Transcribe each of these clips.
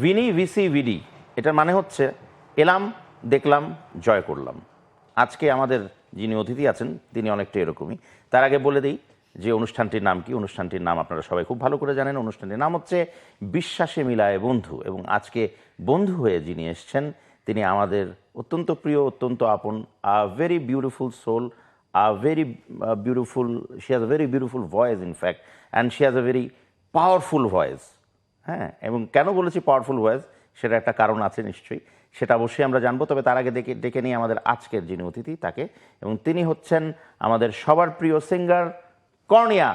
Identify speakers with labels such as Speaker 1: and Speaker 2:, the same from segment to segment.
Speaker 1: Vini VC ভিডি, এটার মানে হচ্ছে এলাম, দেখলাম, জয় করলাম। আজকে আমাদের যিনি অতিথি আছেন তিনি অনেকটা এরকমই। তার আগে বলে দিই যে অনুষ্ঠানটির নাম কি। অনুষ্ঠানটির নাম আপনারা সবাই খুব ভালো করে জানেন। অনুষ্ঠানটির নাম হচ্ছে বিশ্বাসে মিলায় বন্ধু। এবং আজকে বন্ধু হয়ে যিনি এসছেন তিনি আমাদের অত্যন্ত প্রিয়, অত্যন্ত আপন, a very beautiful soul, a very beautiful, she has a very beautiful voice in fact, and she has a very powerful voice. হ্যাঁ, এবং কেন বলেছি পাওয়ারফুল ভয়েস, সেটা একটা কারণ আছে নিশ্চয়ই, সেটা অবশ্যই আমরা জানবো। তবে তার আগে ডেকে নিই আমাদের আজকের যিনি অতিথি তাকে, এবং তিনি হচ্ছেন আমাদের সবার প্রিয় সিঙ্গার কর্নিয়া।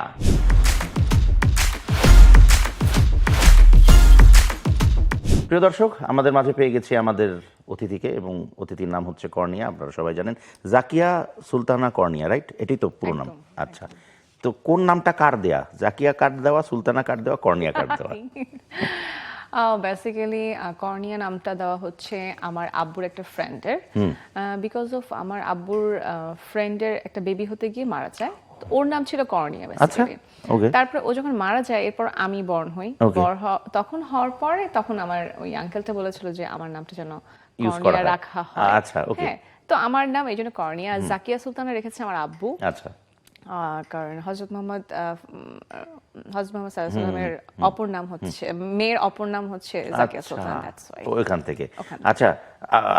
Speaker 1: প্রিয় দর্শক, আমাদের মাঝে পেয়ে গেছি আমাদের অতিথিকে, এবং অতিথির নাম হচ্ছে কর্নিয়া। আপনারা সবাই জানেন জাকিয়া সুলতানা কর্নিয়া, রাইট? এটাই তো পুরো নাম? আচ্ছা, তো কোন নামটা কার দেয়া? জাকিয়া কার দেওয়া, সুলতানা কার দেওয়া, কর্নিয়া কার দেওয়া?
Speaker 2: বেসিক্যালি কর্নিয়া নামটা দেওয়া হচ্ছে আমার আব্বুর একটা ফ্রেন্ডের, বিকজ অফ আমার আব্বুর ফ্রেন্ডের একটা বেবি হতে গিয়ে মারা যায়। তো ওর নাম ছিল কর্নিয়া বেসিক্যালি। তারপরে ও যখন মারা যায় এরপর আমি বর্ন হই। তখন হওয়ার পরে তখন আমার ওই আঙ্কেলটা বলেছিল যে আমার নামটা যেন কর্নিয়া রাখা হয়।
Speaker 1: আচ্ছা, ওকে।
Speaker 2: হ্যাঁ, তো আমার নাম এই জন্য কর্নিয়া। জাকিয়া সুলতানা রেখেছে আমার আব্বু।
Speaker 1: আচ্ছা,
Speaker 2: কারণ হযরত মুহাম্মদ সাল্লাল্লাহু আলাইহি ওয়াসাল্লামের অপর নাম হচ্ছে, মেয়ের অপর নাম হচ্ছে জাকিয়া সুলতানা, দ্যাটস ওয়াই।
Speaker 1: ওইখান থেকে। আচ্ছা,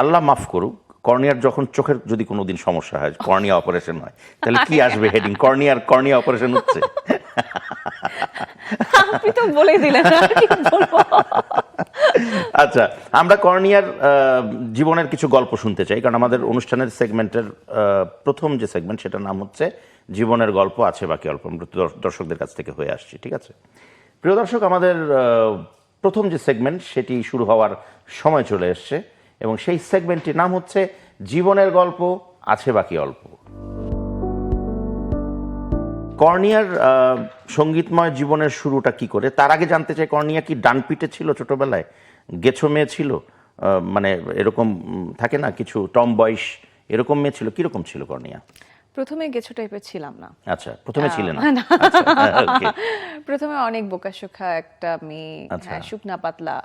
Speaker 1: আল্লাহ মাফ করুক, কর্নিয়ার যখন চোখের যদি কোনোদিন সমস্যা হয়, কর্নিয়া অপারেশন হয়, তাহলে কি আসবে হেডিং? কর্নিয়া অপারেশন হচ্ছে?
Speaker 2: আপনি তো বলে দিলেন, কি বলবো।
Speaker 1: আচ্ছা, আমরা কর্নিয়ার জীবনের কিছু গল্প শুনতে চাই, কারণ আমাদের অনুষ্ঠানের সেগমেন্টের প্রথম যে সেগমেন্ট সেটার নাম হচ্ছে জীবনের গল্প আছে বাকি অল্প। আমরা দর্শকদের কাছ থেকে হয়ে আসছি, ঠিক আছে? প্রিয় দর্শক, আমাদের প্রথম যে সেগমেন্ট সেটি শুরু হওয়ার সময় চলে এসছে, এবং সেই সেগমেন্টটির নাম হচ্ছে জীবনের গল্প আছে বাকি অল্প। কর্নিয়ার সঙ্গীতময় জীবনের শুরুটা কি করে, তার আগে জানতে চাই, কর্নিয়া কি ডানপিটে ছিল ছোটবেলায়? গেছো মেয়ে ছিল? মানে এরকম থাকে না কিছু টম বয়স, এরকম মেয়ে ছিল? কিরকম ছিল কর্নিয়া?
Speaker 2: প্রথমে গেছো টাইপের ছিলাম না।
Speaker 1: আচ্ছা, প্রথমে ছিলেন না?
Speaker 2: প্রথমে অনেক বোকাশোখা একটা মেয়ে, শুকনা পাতলা।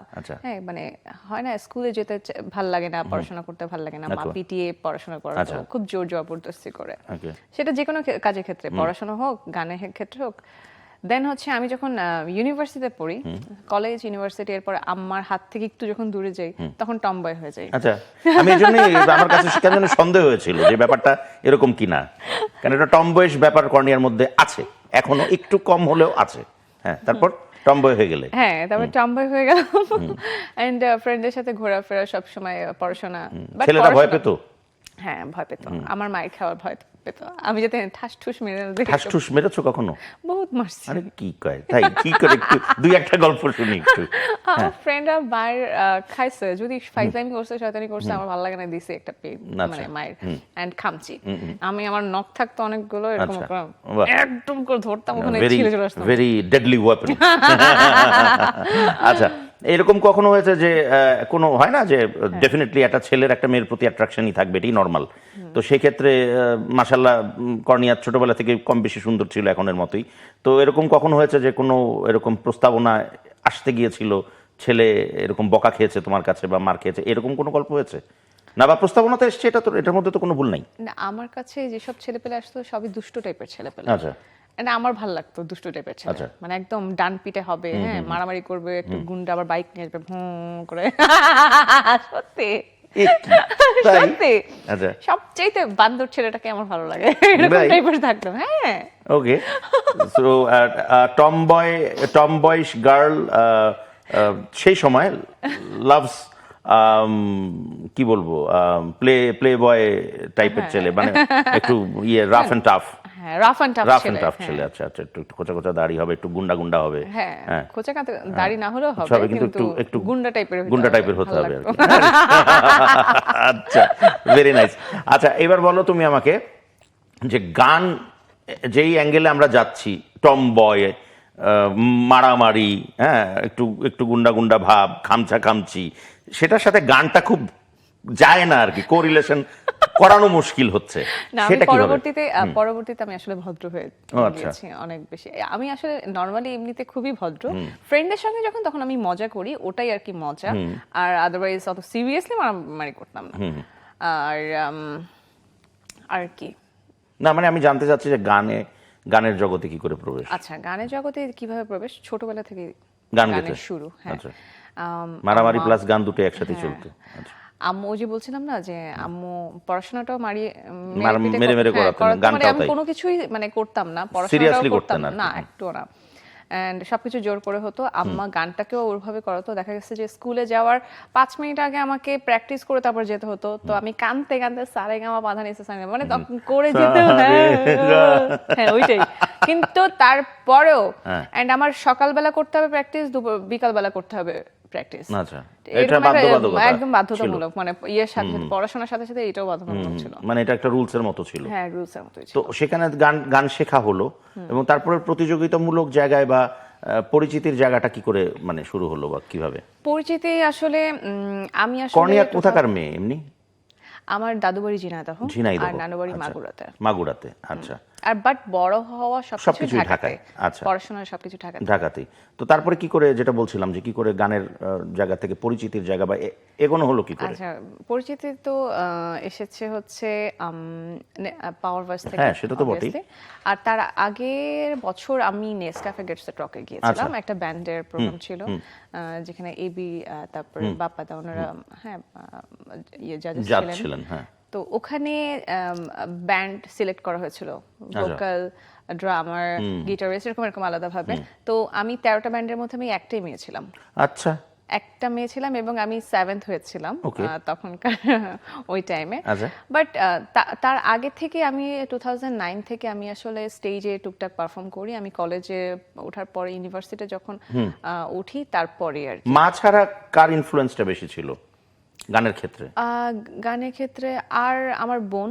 Speaker 2: হ্যাঁ, মানে হয় না স্কুলে যেতে ভাল লাগে না, পড়াশোনা করতে ভাল লাগে না, মা পিটিয়ে পড়াশোনা করাতো, খুব জোর জবরদস্তি করে। সেটা যে কোনো কাজের ক্ষেত্রে, পড়াশোনা হোক, গানের ক্ষেত্রে হোক। দেন হচ্ছে আমি যখন ইউনিভার্সিটিতে পড়ি, কলেজ ইউনিভার্সিটি, এরপর আমার হাত থেকে একটু যখন দূরে যাই তখন টমবয় হয়ে যাই।
Speaker 1: আচ্ছা, আমি এই জন্য আমার কাছে কেন সন্দেহ হয়েছিল যে ব্যাপারটা এরকম কিনা, কারণ এটা টমবয়ের ব্যাপার কর্নিয়ার মধ্যে আছে, এখনো একটু কম হলেও আছে। হ্যাঁ, তারপর টমবয় হয়ে গেলে?
Speaker 2: হ্যাঁ, তারপর টমবয় হয়ে গেলাম। এন্ড ফ্রেন্ডদের সাথে ঘোরাফেরা, সব সময় পড়াশোনা।
Speaker 1: ছেলেরা ভয় পেত?
Speaker 2: হ্যাঁ, ভয় পেত। আমার মায়ের খাওয়ার ভয় পেত। আমি যাতে ঠাস-ঠুস মেরে দিই।
Speaker 1: ঠাস-ঠুস মেরেছো কখনো?
Speaker 2: বহুত মারছি।
Speaker 1: আরে কি কয়, তাই? কি করে, একটু দুই একটা গল্প শুনি একটু।
Speaker 2: আমার ফ্রেন্ডরা বাইর খাইছে, যদি ফাইজলামি করছে, শয়তানি করছে, আমার ভালো লাগে না, দিছে একটা মানে মায়ের এন্ড খামচি। আমি আমার নখ থাকতো অনেকগুলো, এরকম একদম করে ধরতাম, ওখানে ছিঁড়ে চলে আসতাম।
Speaker 1: Very deadly weapon. আচ্ছা, এরকম কখনো হয়েছে যে কোনো হয় না যে ডেফিনেটলি একটা ছেলের একটা মেয়ের প্রতি অ্যাট্রাকশনই থাকবে, এটাই নর্মাল। তো সেই ক্ষেত্রে মাশাআল্লাহ কর্নিয়া ছোটবেলা থেকে কম বেশি সুন্দর ছিল, এখনের মতোই। তো এরকম কখনো হয়েছে যে কোনো এরকম প্রস্তাবনা আসতে গিয়েছিল, ছেলে এরকম বকা খেয়েছে তোমার কাছে বা মার খেয়েছে, এরকম কোনো গল্প হয়েছে? না, বা প্রস্তাবনাতে এসছে, এটা তো, এটার মধ্যে তো কোনো ভুল নাই।
Speaker 2: না, আমার কাছে যেসব ছেলেপেলে আসতো সবই দুষ্ট টাইপের ছেলেপেলে।
Speaker 1: আচ্ছা,
Speaker 2: এটা আমার ভালো লাগতো, দুষ্ট টাইপের ছেলে, মানে একদম ডান পিটে হবে, হ্যাঁ, মারামারি করবে, একটু গুন্ডা, আবার বাইক নিয়ে আসবে করে। সত্যি সত্যি, সবচেয়ে বান্দর ছেলেটাকে আমার ভালো লাগে, এরকম টাইপের থাকতো। হ্যাঁ,
Speaker 1: ওকে। সো টমবয়স গার্ল সেই সময় লাভস, কি বলবো, প্লে বয় টাইপের ছেলে, মানে একটু rough and tough.
Speaker 2: Rough and tough
Speaker 1: ছেলে। আচ্ছা, একটু খোঁচা খোঁচা দাড়ি হবে, একটু গুন্ডা হবে।
Speaker 2: হ্যাঁ, খোঁচা দাড়ি না হলেও হবে, কিন্তু একটু গুন্ডা টাইপের
Speaker 1: হতে হবে। আচ্ছা, ভেরি নাইস। আচ্ছা, এবার বলো তুমি আমাকে যে গান যেই অ্যাঙ্গেলে আমরা যাচ্ছি, টম বয়, মারামারি, হ্যাঁ, একটু গুন্ডা ভাব, খামচি, সেটার সাথে গানটা খুব যায় না আর কি, কোরিলেশন করানো মুশকিল হচ্ছে,
Speaker 2: না আমি
Speaker 1: সেটা কিভাবে?
Speaker 2: পরবর্তীতে আমি আসলে ভদ্র হয়ে গিয়েছি অনেক বেশি। আমি আসলে নরমালি এমনিতে খুবই ভদ্র, ফ্রেন্ডের সঙ্গে যখন তখন আমি মজা করি, ওটাই আর কি মজা, আর আদারওয়াইজ অত সিরিয়াসলি মারামারি করতাম না। আর আর কি
Speaker 1: না মানে আমি জানতে চাচ্ছি যে গানের জগতে কি করে প্রবেশ?
Speaker 2: আচ্ছা, গানের জগতে কিভাবে প্রবেশ? ছোটবেলা থেকে
Speaker 1: গান
Speaker 2: গানের শুরু। হ্যাঁ,
Speaker 1: আচ্ছা, মারামারি প্লাস গান দুটো একসাথে চলতো। আচ্ছা,
Speaker 2: আম্মু, ওই যে বলছিলাম না যে আম্মু পড়াশোনাটাও
Speaker 1: মেরে মেরে করাতেন, গানটাও
Speaker 2: আমি
Speaker 1: তাই?
Speaker 2: কোনো কিছুই মানে করতাম না,
Speaker 1: Seriously
Speaker 2: পড়াশোনাটাও
Speaker 1: করতেন
Speaker 2: করতাম
Speaker 1: না
Speaker 2: না, একটু না। এন্ড সবকিছু জোর করে হতো। আম্মা গানটাকেও ওইভাবে করাতো। দেখা গেছে যে স্কুলে যাওয়ার 5 মিনিট আগে আমাকে প্র্যাকটিস করে তারপর যেতে হতো। তো আমি কাঁদতে কাঁদতে সারেগামা পাধা নিচে সারেগামা মানে তখন করে যেতে, হ্যাঁ ওইটাই। কিন্তু তারপরেও এন্ড আমার সকালবেলা করতে হবে প্র্যাকটিস, বিকালবেলা করতে হবে প্র্যাকটিস।
Speaker 1: আচ্ছা, এটা বাধ্যবাধকতা
Speaker 2: একদম বাধ্যতামূলক, মানে ইয়ের সাথে সাথে পড়াশোনার সাথে সাথে এটাও বাধ্যতামূলক ছিল।
Speaker 1: মানে এটা একটা রুলস এর মতো ছিল।
Speaker 2: হ্যাঁ, রুলস এর মতোই ছিল।
Speaker 1: তো সেখানে গান শেখা হলো, এবং তারপরে প্রতিযোগিতামূলক জায়গায় বা পরিচিতির জায়গাটা কি করে মানে শুরু হলো বা কিভাবে?
Speaker 2: পরিচিতি আসলে আমি আসলে
Speaker 1: কর্ণিয়া কোথাকার মেয়ে এমনি?
Speaker 2: আমার দাদু বাড়ি ঝিনাইদহ আর নানু বাড়ি মাগুরাতে।
Speaker 1: মাগুরাতে, আচ্ছা।
Speaker 2: আর বাট বড় হওয়া সবকিছু ঢাকায়।
Speaker 1: আচ্ছা,
Speaker 2: পড়াশোনা সবকিছু
Speaker 1: ঢাকাতেই। তো তারপরে কি করে, যেটা বলছিলাম যে কি করে গানের জায়গা থেকে পরিচিতির জায়গা বা এগোনো হলো কি করে?
Speaker 2: আচ্ছা, পরিচিতি তো এসেছে হচ্ছে পাওয়ার ভার্স থেকে।
Speaker 1: হ্যাঁ, সেটা তো বটেই।
Speaker 2: আর তার আগের বছর আমি নেসক্যাফে গেটস টকে গিয়েছিলাম, একটা ব্যান্ডের প্রোগ্রাম ছিল, যেখানে এবি তারপর বাপ্পা দা ওনারা হ্যাঁ জাজেস ছিলেন। হ্যাঁ, তো ওখানে ব্যান্ড সিলেক্ট করা হয়েছিল, ভোকাল, ড্রামার, গিটারিস্ট, এরকম আলাদাভাবে। তো আমি 13টা ব্যান্ডের মধ্যে আমি একটাই মেয়ে ছিলাম।
Speaker 1: আচ্ছা,
Speaker 2: একটা মেয়ে ছিলাম এবং আমি 7th হয়েছিলাম তখনকার ওই টাইমে। বাট তার আগে থেকে আমি 2009 থেকে আমি আসলে স্টেজে টুকটাক পারফর্ম করি। আমি কলেজে ওঠার পরে, ইউনিভার্সিটিতে যখন উঠি তারপরে আর কি।
Speaker 1: মা ছাড়া কার ইনফ্লুয়েন্সটা বেশি ছিল গানের ক্ষেত্রে?
Speaker 2: গানের ক্ষেত্রে আর আমার বোন।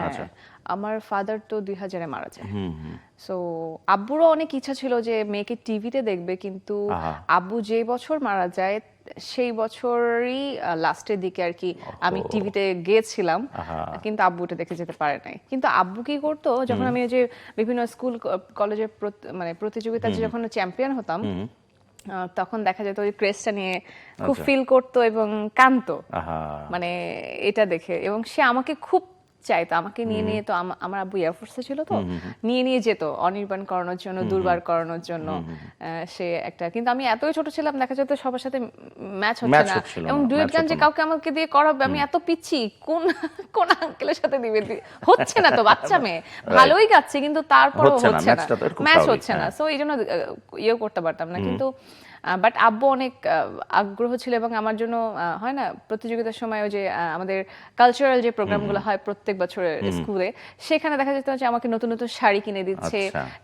Speaker 1: আচ্ছা।
Speaker 2: আমার ফাদার তো 2000-এ মারা যায়। সো আব্বুরও অনেক ইচ্ছা ছিল যে মেয়েকে টিভিতে দেখবে, কিন্তু আব্বু যে বছর মারা যায় সেই বছরই লাস্টের দিকে আর কি আমি টিভিতে গিয়েছিলাম, কিন্তু আব্বু এটা দেখে যেতে পারে নাই। কিন্তু আব্বু কি করতো, যখন আমি যে বিভিন্ন স্কুল কলেজের মানে প্রতিযোগিতায় যখন চ্যাম্পিয়ন হতাম, তখন দেখা যেত ওই ক্রেস্টটা নিয়ে খুব ফিল করতো এবং কাঁদতো মানে এটা দেখে, এবং সে আমাকে খুব চাইতো, আমাকে নিয়ে তো আমার আব্বু এয়ারফোর্সে ছিল, তো নিয়ে যেত অনির্বাণ করানোর জন্য, দুর্বার করানোর জন্য। সে একটা, কিন্তু আমি এতই ছোট ছিলাম, দেখা যেত সবার সাথে ম্যাচ হচ্ছে না, এবং ডুয়েট গান যে কাউকে আমাকে দিয়ে করাবে, আমি এত পিচ্ছি, কোন আঙ্কেলের সাথে দিবে, হচ্ছে না তো, বাচ্চা মেয়ে ভালোই গাচ্ছে কিন্তু তারপরও হচ্ছে না, ম্যাচ হচ্ছে না। সো এই জন্য ইয়েও করতে পারতাম না। কিন্তু বাট আব্বু অনেক আগ্রহ ছিল, এবং আমার জন্য হয় না প্রতিযোগিতার সময় ওই যে আমাদের কালচারাল যে প্রোগ্রামগুলো হয় প্রত্যেক বছরের স্কুলে, সেখানে দেখা যেত যে আমাকে নতুন নতুন শাড়ি কিনে দিচ্ছে,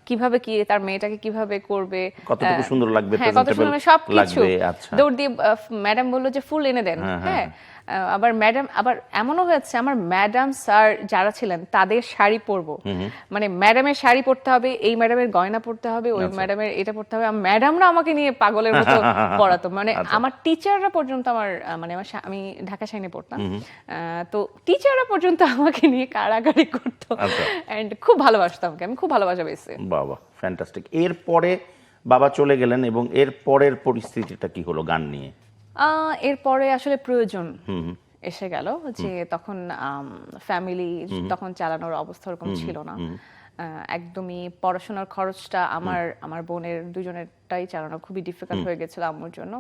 Speaker 2: কিভাবে কি তার মেয়েটাকে কিভাবে করবে,
Speaker 1: কতটুকু সুন্দর লাগবে,
Speaker 2: কত সুন্দর সবকিছু দৌড় দিয়ে ম্যাডাম বললো যে ফুল এনে দেন। হ্যাঁ, আবার ম্যাডাম, আবার এমনও হয়েছে আমার ম্যাডাম স্যার যারা ছিলেন তাদের শাড়ি পরবো, মানে ম্যাডামের শাড়ি পরতে হবে, এই ম্যাডামের গয়না পরতে হবে, ওই ম্যাডামের এটা পরতে হবে, ম্যাডামরা আমাকে নিয়ে পাগলের মতো পড়াতো। মানে আমার টিচাররা পর্যন্ত মানে আমি ঢাকা শাইনে পড়তাম, তো টিচাররা পর্যন্ত আমাকে নিয়ে কাড়াকাড়ি করতো, এন্ড খুব ভালোবাসতাম, আমি খুব ভালোবাসা পেয়েছি।
Speaker 1: বাবা, ফ্যান্টাস্টিক। এরপরে বাবা চলে গেলেন, এবং এর পরের পরিস্থিতিটা কি হলো গান নিয়ে?
Speaker 2: এরপরে আসলে প্রয়োজন এসে গেল, যে তখন ফ্যামিলি তখন চালানোর অবস্থা ওরকম ছিল না, একদমই পড়াশোনার খরচটা আমার বোনের দুজনেরটাই চালানো খুবই ডিফিকাল্ট হয়ে গেছিল আম্মুর জন্য।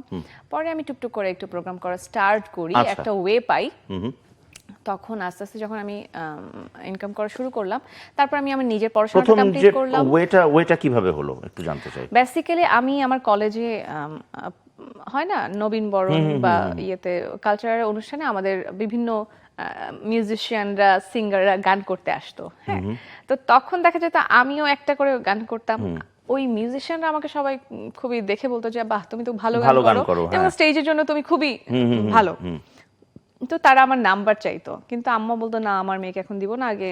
Speaker 2: পরে আমি টুকটুক করে একটু প্রোগ্রাম করা স্টার্ট করি, একটা ওয়ে পাই। তখন আস্তে আস্তে যখন আমি ইনকাম করা শুরু করলাম, তারপর আমি আমার নিজের পড়াশোনাটা কমপ্লিট করলাম।
Speaker 1: ওয়েটা কিভাবে হলো একটু জানতে চাই।
Speaker 2: বেসিক্যালি আমি আমার কলেজে হয় না নবীন বরণ বা ইয়েতে কালচারাল অনুষ্ঠানে আমাদের বিভিন্ন মিউজিশিয়ানরা, সিঙ্গাররা গান করতে আসতো। হ্যাঁ, তো তখন দেখা যেত আমিও একটা করে গান করতাম। ওই মিউজিশিয়ানরা আমাকে সবাই খুবই দেখে বলতো যে বাহ, তুমি তো ভালো গান করো, এবং স্টেজের জন্য তুমি খুবই ভালো। তো তারা আমার নাম্বার চাইতো, কিন্তু আম্মা বলতো না, আমার মেয়েকে এখন দিব না, আগে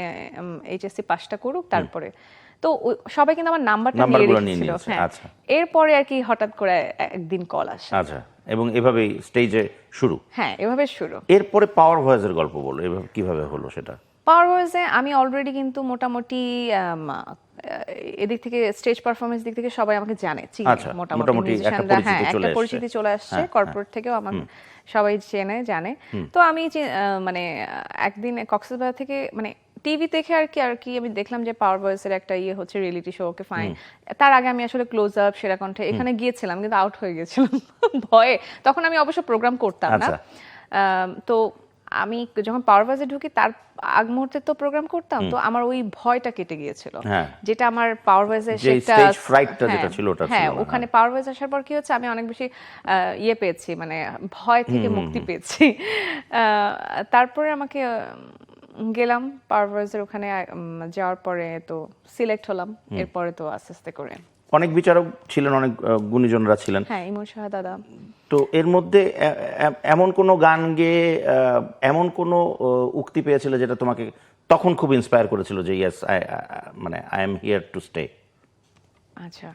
Speaker 2: এইচএসসি পাসটা করুক তারপরে। তো সবাই কিন্তু আমার নাম্বারটা নিয়ে রেখেছিল।
Speaker 1: আচ্ছা,
Speaker 2: এরপরে আর কি হঠাৎ করে একদিন কল আসে।
Speaker 1: আচ্ছা, এবং এভাবেই স্টেজে শুরু।
Speaker 2: হ্যাঁ, এভাবে শুরু।
Speaker 1: এরপরে পাওয়ার ভয়েসের গল্প বলো, এভাবে কিভাবে হলো সেটা?
Speaker 2: পাওয়ার ভয়েসে আমি অলরেডি কিন্তু মোটামুটি এদিক থেকে স্টেজ পারফরমেন্স দিক থেকে সবাই আমাকে জানে, চিনে মোটামুটি মিউজিশিয়ানরা। হ্যাঁ, একটা পরিচিতি চলে আসছে, কর্পোরেট থেকেও আমাকে সবাই চেনে জানে। তো আমি মানে একদিন কক্সবাজার থেকে মানে টিভি দেখে আর কি আমি দেখলাম যে পাওয়ার ভয়েসের একটা ইয়ে হচ্ছে, রিয়েলিটি শো। Okay fine. তার আগে আমি আসলে ক্লোজ আপ, সেরা কণ্ঠে এখানে গিয়েছিলাম, কিন্তু আউট হয়ে গেছিলাম ভয়ে। তখন আমি অবশ্য প্রোগ্রাম করতাম না। তো আমি যখন পাওয়ার ভয়েসে ঢুকি তার আগ মুহূর্তে তো প্রোগ্রাম করতাম, তো আমার ওই ভয়টা কেটে গিয়েছিল, যেটা আমার পাওয়ার ভয়েসে হ্যাঁ, ওখানে পাওয়ার ভয়েস আসার পর কি হচ্ছে, আমি অনেক বেশি ইয়ে পেয়েছি, মানে ভয় থেকে মুক্তি পেয়েছি। তারপরে আমাকে গেলাম পাওয়ার ভয়েসের ওখানে, যাওয়ার পরে তো সিলেক্ট হলাম। এরপরে তো আস্তে আস্তে করে
Speaker 1: অনেক বিচারক ছিলেন, অনেক গুণীজনরা ছিলেন।
Speaker 2: হ্যাঁ, ইমন শাহ দাদা।
Speaker 1: তো এর মধ্যে এমন কোনো গান গেয়ে এমন কোনো উক্তি পেয়েছিল যেটা তোমাকে তখন খুব ইন্সপায়ার করেছিল যে ইয়েস, মানে I am here to stay?
Speaker 2: আচ্ছা,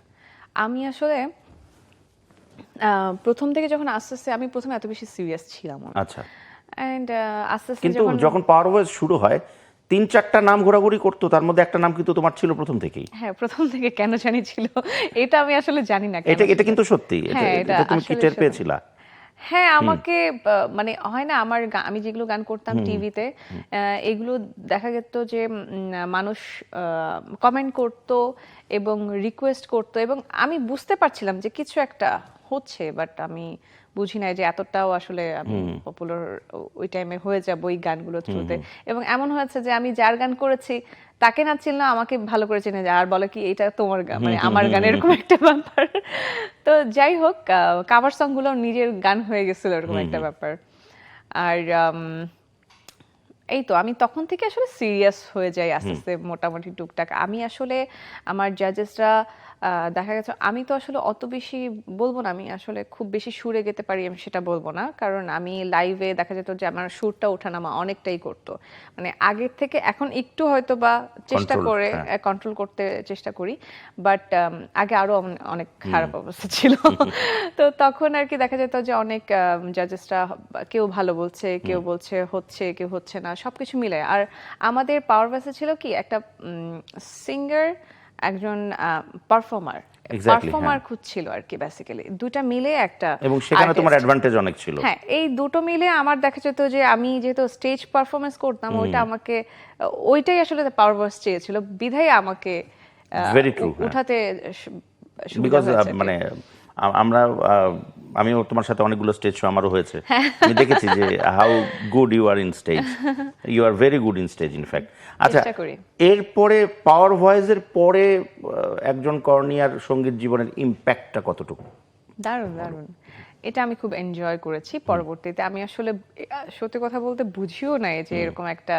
Speaker 2: আমি আসলে প্রথম থেকে যখন আস্তে আস্তে, আমি প্রথমে এত বেশি সিরিয়াস ছিলাম।
Speaker 1: আচ্ছা।
Speaker 2: এন্ড আস্তে আস্তে
Speaker 1: কিন্তু যখন পাওয়ার ভয়েস শুরু হয় 3-4টা নাম ঘোরাঘুরি করতো, তার মধ্যে একটা নাম কিন্তু তোমার ছিল প্রথম থেকেই।
Speaker 2: হ্যাঁ, প্রথম থেকে কেন জানি ছিল, এটা আমি আসলে জানি না।
Speaker 1: এটা কিন্তু সত্যি, এটা তুমি কি টের পেয়েছিলা?
Speaker 2: হ্যাঁ, আমাকে মানে হয় না, আমি যেগুলো গান করতাম টিভিতে, এগুলো দেখা যেত যে মানুষ কমেন্ট করতো এবং রিকোয়েস্ট করতো, এবং আমি বুঝতে পারছিলাম যে কিছু একটা হচ্ছে, বাট আমি বুঝি নাই যে এতটাও আসলে আমি পপুলার ওই টাইমে হয়ে যাব ওই গানগুলোর থ্রুতে। এবং এমন হয়েছে যে আমি যার গান করেছি তাকে না চিনলেও আমাকে ভালো করে চেনে যায়, আর বলে কি এটা তোমার গান, মানে আমার গান, এরকম একটা ব্যাপার। তো যাই হোক, কাভার সং গুলো নিজের গান হয়ে গেছিল, এরকম একটা ব্যাপার। আর এই তো আমি তখন থেকে আসলে সিরিয়াস হয়ে যাই আস্তে আস্তে, মোটামুটি টুকটাক। আমি আসলে আমার জাজেসরা দেখা গেছে, আমি তো আসলে অত বেশি বলবো না, আমি আসলে খুব বেশি সুরে গেতে পারি আমি সেটা বলবো না, কারণ আমি লাইভে দেখা যেত যে আমার সুরটা ওঠানামা অনেকটাই করতো। মানে আগের থেকে এখন একটু হয়তো বা চেষ্টা করে কন্ট্রোল করতে চেষ্টা করি, বাট আগে আরো অনেক খারাপ অবস্থা ছিল। তো তখন আর কি দেখা যেত যে অনেক জাজেসরা কেউ ভালো বলছে, কেউ বলছে হচ্ছে, কেউ হচ্ছে না, সবকিছু মিলে। আর আমাদের পাওয়ার ভয়েসে ছিল কি, একটা সিঙ্গার, একজন পারফর্মার খুঁজছিল আর কি, বেসিক্যালি দুটো মিলে একটা,
Speaker 1: এবং সেখানে তোমার অ্যাডভান্টেজ অনেক ছিল।
Speaker 2: হ্যাঁ, এই দুটো মিলে আমার দেখা যেত যে আমি যেহেতু স্টেজ পারফরমেন্স করতাম, ওইটা আমাকে, ওইটাই আসলে পাওয়ার ভয়েস চেয়েছিল, বিধায় আমাকে উঠাতে
Speaker 1: বিকজ মানে আমিও তোমার সাথে অনেকগুলো স্টেজ শো আমারও হয়েছে, আমি দেখেছি যে how good you are in stage, you are very good in stage in fact. আচ্ছা, এরপরে পাওয়ার ভয়েসের পরে একজন কর্ণিয়ার সঙ্গীত জীবনের ইম্প্যাক্টটা কতটুকু?
Speaker 2: দারুণ দারুণ, এটা আমি খুব এনজয় করেছি। পরবর্তীতে আমি আসলে সত্যি কথা বলতে বুঝিও নাই যে এরকম একটা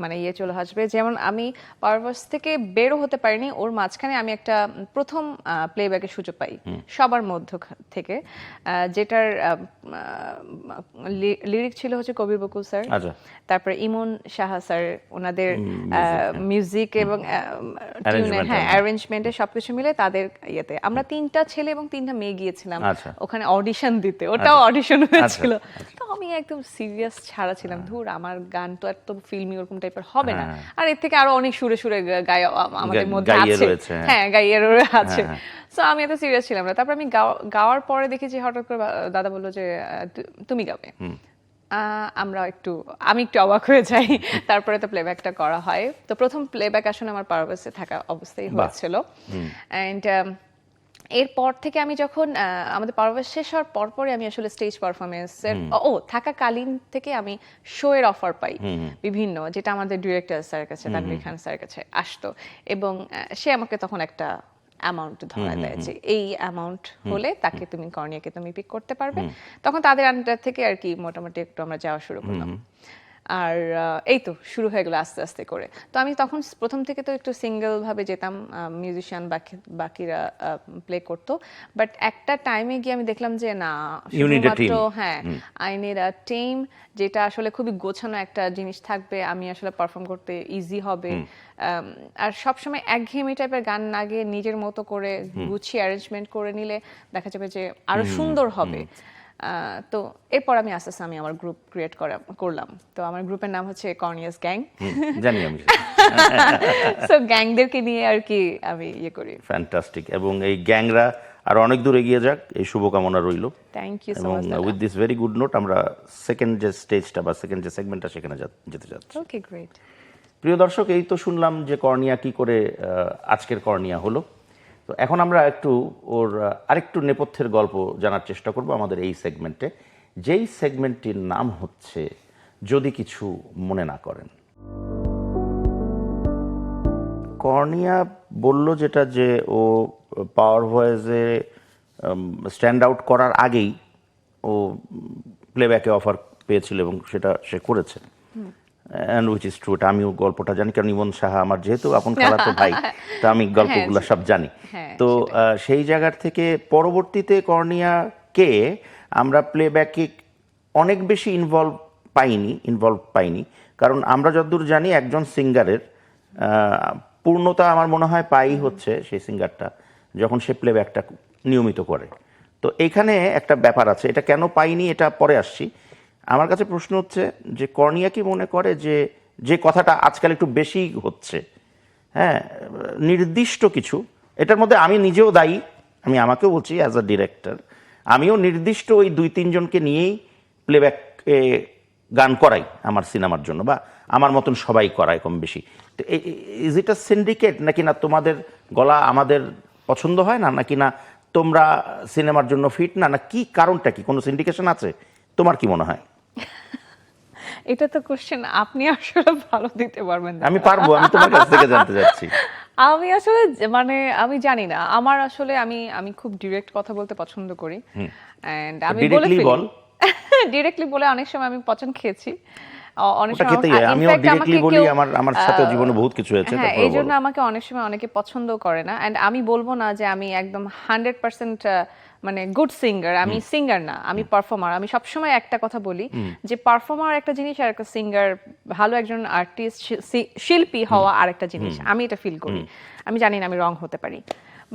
Speaker 2: মানে ইয়ে চলে আসবে। যেমন আমি পাওয়ার ভয়েস থেকে বেরো হতে পারিনি, ওর মাঝখানে আমি একটা প্রথম প্লেব্যাকের সুযোগ পাই সবার মধ্য থেকে, যেটার লিরিক ছিল হচ্ছে কবির বকুল স্যার, তারপরে ইমন সাহা স্যার, ওনাদের মিউজিক এবং অ্যারেঞ্জমেন্টে সবকিছু মিলে তাদের ইয়েতে আমরা 3টা ছেলে এবং 3টা মেয়ে গিয়েছিলাম ওখানে অডিশন দিতে। ওটাও অডিশন হয়েছিল। তো আমি একদম সিরিয়াস ছাড়া ছিলাম, ধুর আমার গান তো এত ফিল্মি ওরকম টাইপের হবে না, আর এর থেকে আরো অনেক সুরে সুরে গায় আমাদের মধ্যে আছে, হ্যাঁ গাইয়ের আছে। সো আমি এত সিরিয়াস ছিলাম না। তারপর আমি গাওয়ার পরে দেখি যে হঠাৎ করে দাদা বললো যে তুমি গাবে। আমি একটু অবাক হয়ে যাই। তারপরে তো প্লেব্যাকটা করা হয়। তো প্রথম প্লেব্যাক আসলে আমার পাওয়ার ভয়েসে থাকা অবস্থায় হয়েছিল। এন্ড এরপর থেকে আমি যখন আমাদের পাওয়ার ভয়েস শেষ হওয়ার পরপরই আমি আসলে স্টেজ পারফরমেন্সের থাকাকালীন থেকে আমি শো এর অফার পাই বিভিন্ন, যেটা আমাদের ডিরেক্টর স্যারের কাছে, তানভীর খান স্যারের কাছে আসতো, এবং সে আমাকে তখন একটা অ্যামাউন্ট ধরা দেয় যে এই অ্যামাউন্ট হলে তাকে তুমি কর্ণিয়াকে তুমি পিক করতে পারবে। তখন তাদের আন্ডার থেকে আর কি মোটামুটি একটু আমরা যাওয়া শুরু করলাম। আর এই তো শুরু হয়ে গেল আস্তে আস্তে করে। তো আমি তখন প্রথম থেকে তো একটু সিঙ্গেল ভাবে যেতাম, মিউজিশিয়ান বাকিরা প্লে করতো, বাট একটা টাইমে গিয়ে আমি দেখলাম যে না, শুধুমাত্র হ্যাঁ আই নিড আ টিম, যেটা আসলে খুবই গোছানো একটা জিনিস থাকবে, আমি আসলে পারফর্ম করতে ইজি হবে। আর সবসময় একঘেয়েমি টাইপের গান না গিয়ে নিজের মতো করে গুছিয়ে অ্যারেঞ্জমেন্ট করে নিলে দেখা যাবে যে আরো সুন্দর হবে। তো এরপর আমি আস্তে আস্তে আমি আমার গ্রুপ ক্রিয়েট করলাম। তো আমার গ্রুপের নাম হচ্ছে কর্নিয়াস গ্যাং,
Speaker 1: জানি আমি।
Speaker 2: সো গ্যাংদেরকে নিয়ে আর কি আমি ইয়ে করি।
Speaker 1: ফ্যান্টাস্টিক। এবং এই গ্যাংরা আর অনেক দূর এগিয়ে যাক, এই শুভকামনা রইল।
Speaker 2: Thank you so much.
Speaker 1: With this very good note আমরা সেকেন্ড যে স্টেজটা বা সেকেন্ড যে সেগমেন্টটা সেখানে যেতে যাচ্ছি।
Speaker 2: Okay, great.
Speaker 1: প্রিয় দর্শক, এই তো শুনলাম যে কর্নিয়া কি করে আজকের কর্নিয়া হলো। তো এখন আমরা একটু ওর আরেকটু নেপথ্যের গল্প জানার চেষ্টা করব আমাদের এই সেগমেন্টে, যেই সেগমেন্টটির নাম হচ্ছে যদি কিছু মনে না করেন। কর্নিয়া বলল যেটা, যে ও পাওয়ার ভয়েসে স্ট্যান্ড আউট করার আগেই ও প্লেব্যাকে অফার পেয়েছিল এবং সেটা সে করেছে। And which is true. এটা আমিও গল্পটা জানি, কারণ ইমন সাহা আমার যেহেতু আপন খালাতো ভাই, তো আমি গল্পগুলো সব জানি। তো সেই জায়গার থেকে পরবর্তীতে কর্নিয়াকে আমরা প্লেব্যাকে অনেক বেশি ইনভলভ পাইনি, কারণ আমরা যতদূর জানি একজন সিঙ্গারের পূর্ণতা আমার মনে হয় পাই হচ্ছে সেই সিঙ্গারটা যখন সে প্লেব্যাকটা নিয়মিত করে। তো এইখানে একটা ব্যাপার আছে, এটা কেন পাইনি এটা পরে আসছি। আমার কাছে প্রশ্ন হচ্ছে যে কর্নিয়া কি মনে করে যে কথাটা আজকাল একটু বেশি হচ্ছে, হ্যাঁ, নির্দিষ্ট কিছু, এটার মধ্যে আমি নিজেও দায়ী, আমি আমাকেও বলছি অ্যাজ আ ডিরেক্টর, আমিও নির্দিষ্ট ওই 2-3 জনকে নিয়েই প্লেব্যাক গান করাই আমার সিনেমার জন্য, বা আমার মতন সবাই করায় কম বেশি। তো ইজ ইট আ সিন্ডিকেট, নাকি না তোমাদের গলা আমাদের পছন্দ হয় না, নাকি না তোমরা সিনেমার জন্য ফিট না, না কি কারণটা কি, কোনো সিন্ডিকেশন আছে? তোমার কি মনে হয়?
Speaker 2: এটা তো কোশ্চেন আপনি আসলে ভালো দিতে পারবেন।
Speaker 1: আমি পারবো, আমি তোমার কাছ থেকে জানতে চাচ্ছি।
Speaker 2: আমি আসলে মানে আমি জানি না, আমার আসলে আমি খুব ডিরেক্ট কথা বলতে পছন্দ করি, এন্ড আমি বলে ফেলি ডিরেক্টলি বলে অনেক সময় আমি পছন্দ খেয়েছি। অনেক সময়
Speaker 1: আমিও ডিরেক্টলি বলি, আমার সাথে জীবনে বহুত কিছু হয়েছে।
Speaker 2: হ্যাঁ, এই জন্য আমাকে অনেক সময় অনেকে পছন্দ করে না, এন্ড আমি বলবো না যে আমি একদম 100% মানে গুড সিঙ্গার, আমি সিঙ্গার না, আমি পারফর্মার। আমি সবসময় একটা কথা বলি যে পারফর্মার একটা জিনিস আর একটা সিঙ্গার, ভালো একজন আর্টিস্ট শিল্পী হওয়া আরেকটা জিনিস, আমি এটা ফিল করি। আমি জানি না, আমি রং হতে পারি,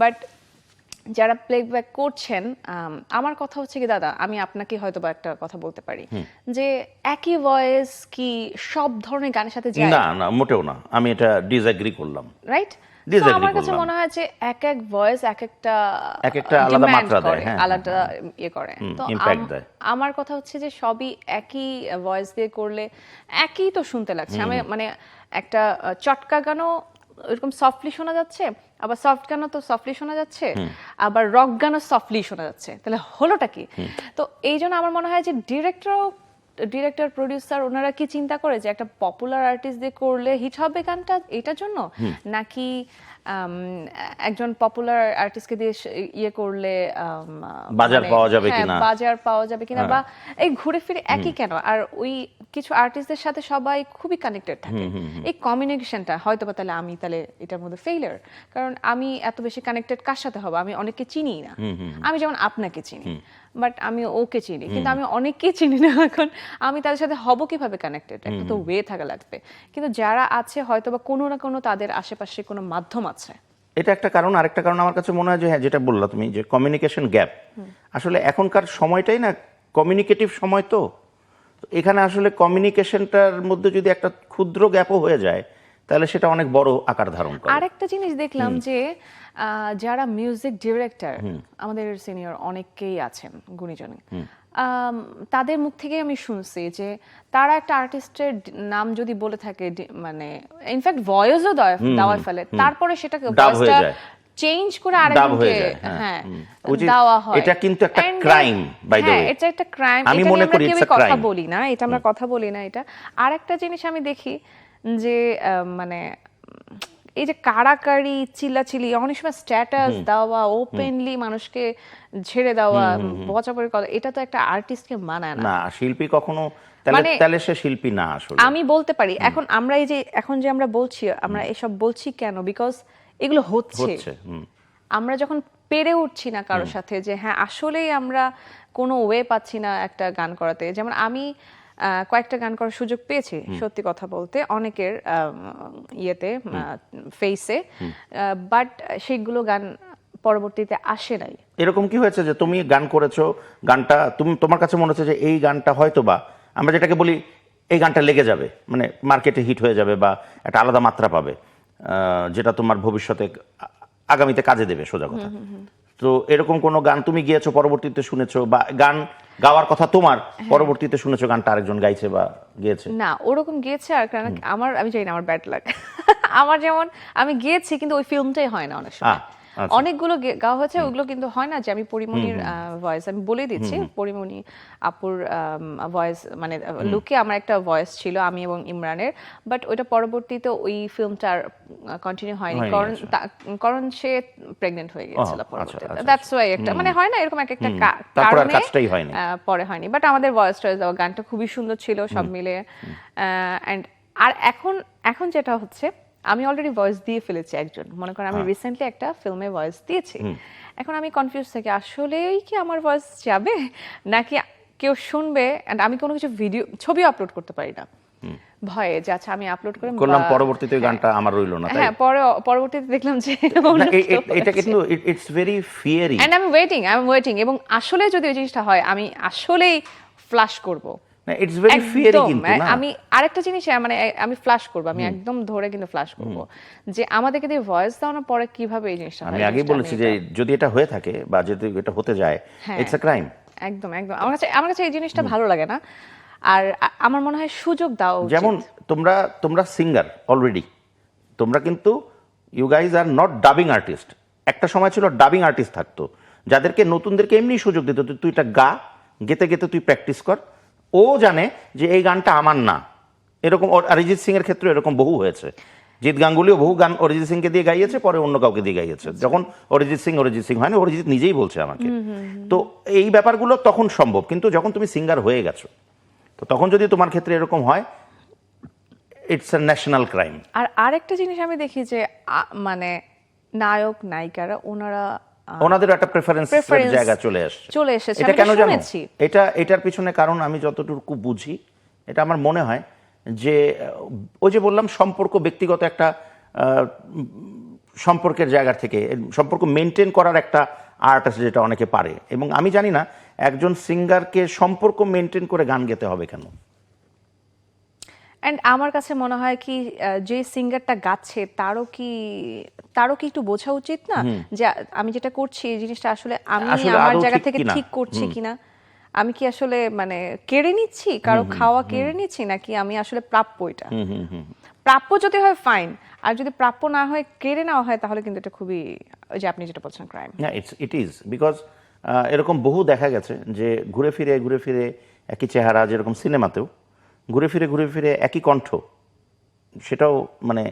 Speaker 2: বাট যারা প্লেব্যাক করছেন, আমার কথা হচ্ছে কি দাদা, আমি আপনাকে হয়তো বা একটা কথা বলতে পারি যে একই ভয়েস কি সব ধরনের গানের সাথে যায়?
Speaker 1: না না, মোটেও না, আমি এটা ডিসএগ্রি করলাম,
Speaker 2: রাইট? আমার কাছে মনে হয় যে এক এক ভয়েস এক একটা
Speaker 1: আলাদা মাত্রা দেয়,
Speaker 2: আলাদা ইয়ে করে। তো আমার কথা হচ্ছে যে সবই একই ভয়েস দিয়ে করলে একই তো শুনতে লাগছে। আমি মানে একটা চটকা গানও এরকম সফটলি শোনা যাচ্ছে, আবার সফট গানও তো সফটলি শোনা যাচ্ছে, আবার রক গানও সফটলি শোনা যাচ্ছে, তাহলে হলোটা কি? তো এই জন্য আমার মনে হয় যে ডিরেক্টর প্রোডিউসার ওনারা কি চিন্তা করে যে একটা পপুলার আর্টিস্ট দিয়ে করলে হিট হবে গানটা, এটার জন্য, নাকি একজন পপুলার আর্টিস্টকে দিয়ে ইয়ে করলে
Speaker 1: বাজার পাওয়া যাবে কিনা,
Speaker 2: বা এই ঘুরে ফিরে একই কেন? আর ওই কিছু আর্টিস্টদের সাথে সবাই খুবই কানেক্টেড থাকে, এই কমিউনিকেশনটা হয়তো বা তাহলে এটার মধ্যে ফেইলিয়ার। কারণ আমি এত বেশি কানেক্টেড কার সাথে হবো? আমি অনেককে চিনি না, আমি যেমন আপনাকে চিনি, বাট আমি ওকে চিনি, কিন্তু আমি অনেককে চিনি না। এখন আমি তাদের সাথে হব কিভাবে কানেক্টেড? একটা তো ওয়ে থাকা লাগবে। কিন্তু যারা আছে হয়তো বা কোনো না কোনো তাদের আশেপাশে কোনো মাধ্যম আছে।
Speaker 1: এটা একটা কারণ। আরেকটা কারণ আমার কাছে মনে হয় যে, হ্যাঁ, যেটা বললা তুমি, যে কমিউনিকেশন গ্যাপ। আসলে এখনকার সময়টাই না কমিউনিকেটিভ সময়, তো এখানে আসলে কমিউনিকেশনটার মধ্যে যদি একটা ক্ষুদ্র গ্যাপও হয়ে যায়, তাহলে সেটা অনেক বড় আকার ধারণ করে।
Speaker 2: আরেকটা জিনিস দেখলাম যে যারা মিউজিক ডিরেক্টর, আমাদের সিনিয়র অনেকেই আছেন গুণীজনী, তাদের মুখ থেকে আমি শুনছি যে তারা একটা আর্টিস্টের নাম যদি বলে থাকে, মানে ইনফ্যাক্ট ভয়েসও দেওয়া ফেলে, তারপরে সেটাকে ভয়েসটা চেঞ্জ করে আরেকজনকে দেওয়া হয়।
Speaker 1: এটা কিন্তু একটা ক্রাইম, বাই দ্য ওয়ে।
Speaker 2: এটা একটা ক্রাইম,
Speaker 1: আমি মনে করি
Speaker 2: এটা কথা বলি না, এটা আমরা কথা বলি না। এটা আরেকটা জিনিস আমি দেখি যে মানে এই যে কাড়াকাড়ি চিল্লাচিল্লি, অনেক সময় স্ট্যাটাস দেওয়া, ওপেনলি মানুষকে ছেড়ে দেওয়া, বচাপড়ি কথা, এটা তো একটা আর্টিস্টকে মানায় না।
Speaker 1: না, শিল্পী কখনো তাহলে সে শিল্পী না আসলে।
Speaker 2: আমি বলতে পারি এখন আমরা এই যে এখন যে আমরা বলছি, আমরা এসব বলছি কেন, বিকজ এগুলো হচ্ছে। আমরা যখন পেরে উঠছি না কারোর সাথে যে হ্যাঁ আসলেই আমরা কোনো ওয়ে পাচ্ছি না একটা গান করাতে, যেমন আমি কয়েকটা গান করার সুযোগ পেয়েছি সত্যি কথা বলতে অনেকের ইয়েতে ফেসে, বাট সেগুলো গান পরবর্তীতে আসে নাই।
Speaker 1: এরকম কি হয়েছে যে তুমি গান করেছো, গানটা তোমার কাছে মনে হচ্ছে যে এই গানটা হয়তো বা আমরা যেটাকে বলি এই গানটা লেগে যাবে, মানে মার্কেটে হিট হয়ে যাবে বা একটা আলাদা মাত্রা পাবে, যেটা তোমার ভবিষ্যতে আগামীতে কাজে দেবে, সোজা কথা। তো এরকম কোনো গান তুমি গিয়েছো, পরবর্তীতে শুনেছো, বা গান গাওয়ার কথা তোমার, পরবর্তীতে শুনেছো গানটা আরেকজন গাইছে বা গিয়েছে?
Speaker 2: না, ওরকম গিয়েছে। আর কারণ আমি জানি না, আমার ব্যাড লাক। আমার যেমন আমি গিয়েছি কিন্তু ওই ফিল্মটাই হয় না অনেক সময়। অনেকগুলো গাওয়া হয়েছে, ওগুলো কিন্তু হয় না যে আমি পরিমণির ভয়েস, আমি বলে দিচ্ছি, পরিমণি আপুর ভয়েস, মানে লুকে আমার একটা ভয়েস ছিল আমি এবং ইমরানের, বাট ওইটা পরবর্তীতে ওই ফিল্মটার কন্টিনিউ হয়নি, কারণ সে প্রেগনেন্ট হয়ে গিয়েছিল পরবর্তীতে। দ্যাটস ওয়াই একটা মানে হয় না এরকম একটা কারণে পরে হয়নি। বাট আমাদের ভয়েস টয়েস দেওয়া গানটা খুবই সুন্দর ছিল সব মিলে। অ্যান্ড আর এখন যেটা হচ্ছে, আমি অলরেডি ভয়েস দিয়ে ফেলেছি একজন, মনে করেন আমি রিসেন্টলি একটা ফিল্মে ভয়েস দিয়েছি। এখন আমি কনফিউজ থাকি আসলেই কি আমার ভয়েস যাবে নাকি কেউ শুনবে, এন্ড আমি কোনো কিছু ভিডিও ছবি আপলোড করতে পারি না ভয়ে যে আচ্ছা আমি আপলোড
Speaker 1: করলাম, পরবর্তীতে গানটা আমার রইল না।
Speaker 2: হ্যাঁ, পরবর্তীতে দেখলাম যে
Speaker 1: এটা কিন্তু ইটস ভেরি ফিয়ারি,
Speaker 2: এন্ড আমি ওয়েটিং এবং আসলে যদি ওই জিনিসটা হয় আমি আসলেই ফ্ল্যাশ করব।
Speaker 1: It's very fiery. কিন্তু না,
Speaker 2: আমি আরেকটা জিনিস মানে আমি ফ্ল্যাশ করব, আমি একদম ধরে কিন্তু ফ্ল্যাশ করব যে আমাদেরকে দিয়ে ভয়েস দেওয়ানোর পরে কিভাবে এই জিনিসটা হয়।
Speaker 1: আমি আগেই বলেছি যে যদি এটা হয়ে থাকে বা যদি এটা হতে যায়, ইটস আ ক্রাইম।
Speaker 2: একদম আমার কাছে এই জিনিসটা ভালো লাগে না। আর আমার মনে হয় সুযোগ দাও উচিত।
Speaker 1: যেমন তোমরা সিঙ্গার অলরেডি, তোমরা কিন্তু you guys are not dubbing artist. একটা সময় ছিল ডাবিং আর্টিস্ট থাকতো, যাদেরকে নতুনদেরকে এমনি সুযোগ দিত, তুই এটা গা, গেতে গেতে তুই প্র্যাকটিস কর, ও জানে যে এই গানটা আমার না। এরকম অরিজিৎ সিং এর ক্ষেত্রে এরকম বহু হয়েছে। জিৎ গাঙ্গুলিও বহু গান অরিজিৎ সিংকে দিয়ে গাইয়েছে, পরে অন্য কাউকে দিয়ে গাইয়েছে। যখন অরিজিৎ সিং হয় না, অরিজিৎ নিজেই বলছে আমাকে। তো এই ব্যাপারগুলো তখন সম্ভব, কিন্তু যখন তুমি সিঙ্গার হয়ে গেছো, তো তখন যদি তোমার ক্ষেত্রে এরকম হয়, ইটস আ ন্যাশনাল ক্রাইম।
Speaker 2: আর আরেকটা জিনিস আমি দেখি যে মানে নায়ক নায়িকারা
Speaker 1: ওনাদের একটা প্রেফারেন্সের জায়গা চলে এসেছে। এটা কেন জানো? এটার পিছনে কারণ আমি যতটুকু বুঝি, এটা আমার মনে হয় যে ওই যে বললাম সম্পর্ক, ব্যক্তিগত একটা সম্পর্কের জায়গা থেকে সম্পর্ক মেনটেন করার একটা আর্ট আছে যেটা অনেকে পারে। এবং আমি জানি না একজন সিঙ্গারকে সম্পর্ক মেনটেন করে গান গেতে হবে কেন।
Speaker 2: এন্ড আমার কাছে মনে হয় কি, যে সিঙ্গারটা গাচ্ছে তারও কি একটু বোঝা উচিত না যে আমি যেটা করছি এই জিনিসটা আসলে আমি আমার জায়গা থেকে ঠিক করছি কিনা, আমি কি আসলে মানে কেড়ে নিচ্ছি, কারো খাওয়া কেড়ে নিচ্ছি, নাকি আমি আসলে প্রাপ্য। এটা প্রাপ্য যদি হয় ফাইন, আর যদি প্রাপ্য না হয় কেড়ে নেওয়া হয়, তাহলে কিন্তু এটা খুবই, ওই যে আপনি যেটা বলছেন, ক্রাইম।
Speaker 1: ইট ইজ বিকজ এরকম বহু দেখা গেছে যে ঘুরে ফিরে একই চেহারা, যেরকম সিনেমাতেও ঘুরে ফিরে একই কণ্ঠ, সেটাও মানে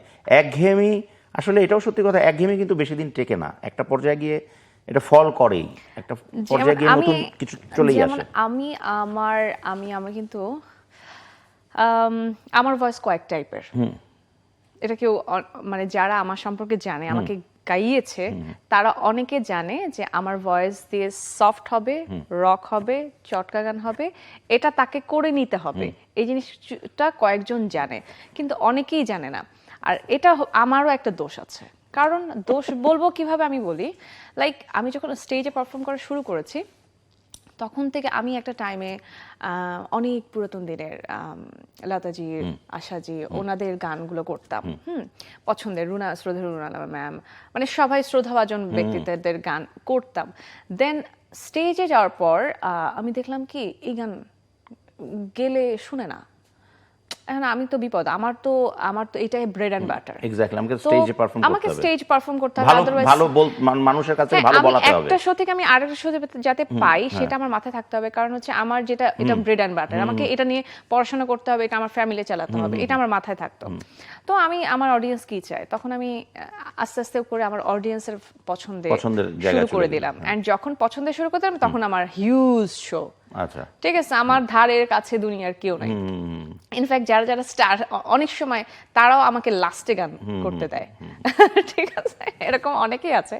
Speaker 1: একঘেয়েমি। আসলে এটাও সত্যি কথা, একঘেয়েমি কিন্তু বেশি দিন টেকে না, একটা পর্যায়ে গিয়ে এটা ফল করেই, একটা পর্যায়ে গিয়ে নতুন কিছু চলেই আসে।
Speaker 2: আমি কিন্তু আমার ভয়েস কয়েক টাইপের। এটা কেউ মানে যারা আমার সম্পর্কে জানে, আমাকে গাইয়েছে, তারা অনেকে জানে যে আমার ভয়েস দিয়ে সফট হবে, রক হবে, চটকা গান হবে, এটা তাকে করে নিতে হবে। এই জিনিসটা কয়েকজন জানে, কিন্তু অনেকেই জানে না। আর এটা আমারও একটা দোষ আছে, কারণ দোষ বলবো কিভাবে আমি বলি, লাইক আমি যখন স্টেজে পারফর্ম করা শুরু করেছি, তখন থেকে আমি একটা টাইমে অনেক পুরাতন দিনের লতাজি, আশাজি, ওনাদের গানগুলো করতাম, পছন্দের শ্রদ্ধা রুনা ম্যাম, মানে সবাই শ্রদ্ধাভাজন ব্যক্তিত্বের গান করতাম। দেন স্টেজে যাওয়ার পর আমি দেখলাম কি এই গান গেলে শুনে না, এখন আমি তো বিপদ, আমার তো এটাই ব্রেড এন্ড বাটার।
Speaker 1: এক্স্যাক্টলি, আমাকে স্টেজে পারফর্ম করতে হবে,
Speaker 2: আমাকে স্টেজ পারফর্ম করতে হবে,
Speaker 1: ভালো
Speaker 2: আদারওয়াইজ
Speaker 1: ভালো মানুষের কাছে ভালো বলাতে হবে।
Speaker 2: একটা শো থেকে আমি আরেকটা শো যাতে পাই সেটা আমার মাথায় থাকতে হবে, কারণ হচ্ছে আমার যেটা এটা ব্রেড এন্ড বাটার, আমাকে এটা নিয়ে পড়াশোনা করতে হবে, এটা আমার ফ্যামিলি চালাতে হবে, এটা আমার মাথায় থাকতো। তো আমি আমার অডিয়েন্স কি চাই তখন আমি আস্তে আস্তে করে আমার অডিয়েন্সের পছন্দের শুরু করে দিলাম, এন্ড যখন পছন্দের শুরু করতে তখন আমার হিউজ শো।
Speaker 1: আচ্ছা,
Speaker 2: ঠিক আছে, আমার ধারের কাছে দুনিয়ার কেউ নাই। ইনফ্যাক্ট যারা যারা স্টার অনেক সময় তারাও আমাকে লাস্টে গান করতে দেয়। ঠিক আছে, এরকম অনেকেই আছে।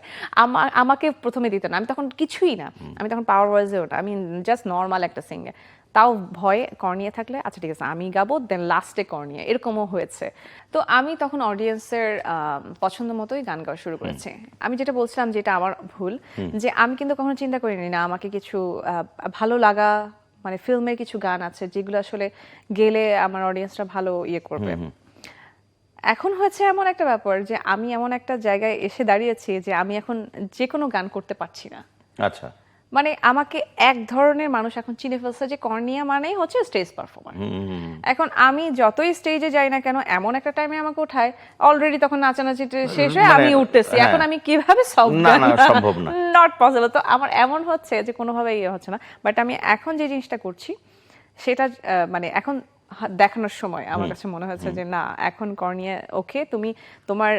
Speaker 2: আমাকে প্রথমে দিত না, আমি তখন কিছুই না, আমি তখন পাওয়ার ভয়েসেও না, আমি জাস্ট নর্মাল একটা সিঙ্গার, তাও ভয়ে কর্নিয়া থাকলে আচ্ছা ঠিক আছে আমি গাবো, দেন লাস্টে কর্নিয়া, এরকমও হয়েছে। তো আমি তখন অডিয়েন্সের পছন্দ মতোই গান গাওয়া শুরু করেছি। আমি যেটা বলছিলাম যেটা আমার ভুল, যে আমি কিন্তু কখনো চিন্তা করিনি না আমাকে কিছু ভালো লাগা, মানে ফিল্মের কিছু গান আছে যেগুলো আসলে গেলে আমার অডিয়েন্সরা ভালো ইয়ে করবে। এখন হয়েছে এমন একটা ব্যাপার যে আমি এমন একটা জায়গায় এসে দাঁড়িয়েছি যে আমি এখন যে কোনো গান করতে পারছি না।
Speaker 1: আচ্ছা,
Speaker 2: মানে আমাকে এক ধরনের মানুষ এখন চিনে ফেলছে যে কর্নিয়া মানেই হচ্ছে স্টেজ পারফর্মার। এখন আমি যতই স্টেজে যাই না কেন, এমন একটা টাইমে আমাকে ওঠায়, অলরেডি তখন নাচানাচি শেষ হয়ে আমি উঠতেছি, এখন আমি কিভাবে
Speaker 1: সম্ভব না,
Speaker 2: নট পসিবল। তো আমার এমন হচ্ছে যে কোনোভাবে ইয়ে হচ্ছে না, বাট আমি এখন যে জিনিসটা করছি সেটা মানে এখন দেখানোর সময় আমার কাছে মনে হচ্ছে যে না, এখন কর্নিয়া ওকে, তুমি তোমার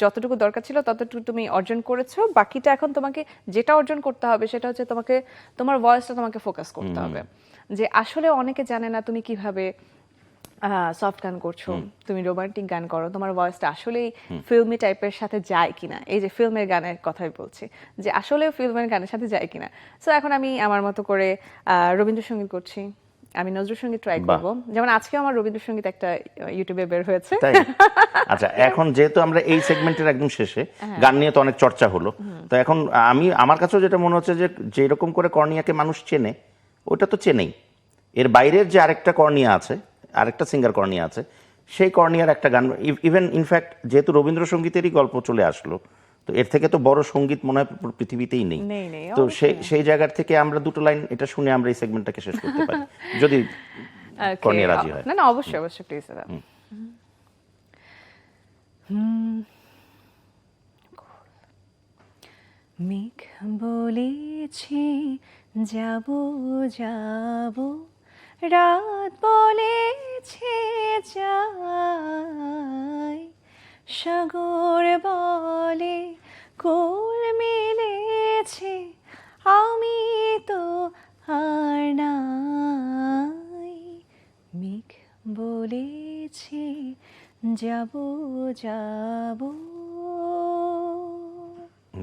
Speaker 2: যতটুকু দরকার ছিল ততটুকু তুমি অর্জন করেছো, বাকিটা এখন তোমাকে যেটা অর্জন করতে হবে সেটা হচ্ছে তোমাকে তোমার ভয়েসটা তোমাকে ফোকাস করতে হবে। যে আসলে অনেকে জানে না তুমি কিভাবে সফট গান করছো, তুমি রোমান্টিক গান করো, তোমার ভয়েসটা আসলেই ফিল্মি টাইপের সাথে যায় কিনা, এই যে ফিল্মের গানের কথাই বলছি, যে আসলে ফিল্মের গানের সাথে যায় কিনা। সো এখন আমি আমার মতো করে রবীন্দ্রসঙ্গীত করছি, আমি নজরুলসঙ্গীত ট্রাই করব, যেমন আজকে আমার রবীন্দ্রসঙ্গীত একটা ইউটিউবে বের হয়েছে।
Speaker 1: আচ্ছা, এখন যেহেতু আমরা এই সেগমেন্টের একদম শেষে, গান নিয়ে তো অনেক চর্চা হলো, তো এখন আমার কাছেও যেটা মনে হচ্ছে যে যেরকম করে কর্নিয়াকে মানুষ চেনে, ওটা তো চেনেই, এর বাইরের যে আরেকটা কর্নিয়া আছে, আরেকটা সিঙ্গার কর্নিয়া আছে, সেই কর্নিয়ার একটা গান, ইভেন ইনফ্যাক্ট যেহেতু রবীন্দ্রসঙ্গীতেরই গল্প চলে আসলো, তো এর থেকে তো বড় সঙ্গীত মনে হয় পৃথিবীতেই নেই। তো সেই জায়গার থেকে আমরা দুটো লাইন এটা শুনে আমরা এই সেগমেন্টটাকে শেষ করতে পারি, যদি কর্নিয়া রাজি হয়।
Speaker 2: না না, অবশ্যই অবশ্যই, প্লিজ। মেঘ বলেছি যাব যাব, রাত বলেছে যাই, সাগর বলে কোল মিলেছে, আমি তো আর নাই। মেঘ বলেছে যাব যাব।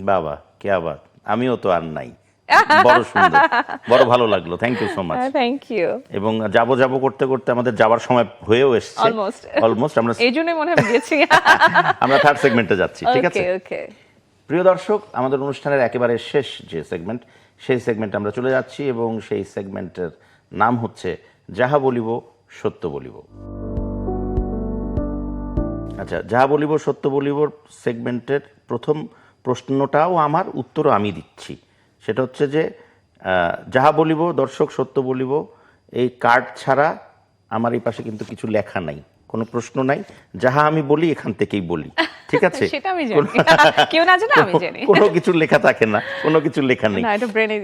Speaker 1: বাবা, কে আবার, আমিও তো আর নাই, বড় সুন্দর, বড় ভালো লাগলো, thank you so much.
Speaker 2: Thank you.
Speaker 1: এবং যাব যাব করতে করতে আমাদের যাবার সময় হয়েও এসেছে অলমোস্ট, আমরা
Speaker 2: এইজন্যই মনে হয় গেছি।
Speaker 1: আমরা থার্ড সেগমেন্টে যাচ্ছি, ঠিক আছে?
Speaker 2: ওকে।
Speaker 1: প্রিয় দর্শক, আমাদের অনুষ্ঠানের একেবারে শেষ যে সেগমেন্ট, সেই সেগমেন্টে আমরা চলে যাচ্ছি, এবং সেই সেগমেন্টের নাম হচ্ছে যাহা বলিব সত্য বলিব। আচ্ছা, যাহা বলিব সত্য বলিব সেগমেন্টের প্রথম প্রশ্নটাও আমার, উত্তরও আমি দিচ্ছি। সেটা হচ্ছে যে যাহা বলিব দর্শক সত্য বলিব, এই কার্ড ছাড়া আমার এই পাশে কিন্তু কিছু লেখা নাই, কোনো প্রশ্ন নাই, যাহা আমি বলি এখান থেকেই বলি, ঠিক আছে?
Speaker 2: সেটা আমি জানি, কেউ না জানে আমি জানি।
Speaker 1: কোনো কিছু লেখা থাকে না, কোনো কিছু লেখা নেই,
Speaker 2: না, এটা ব্রেনে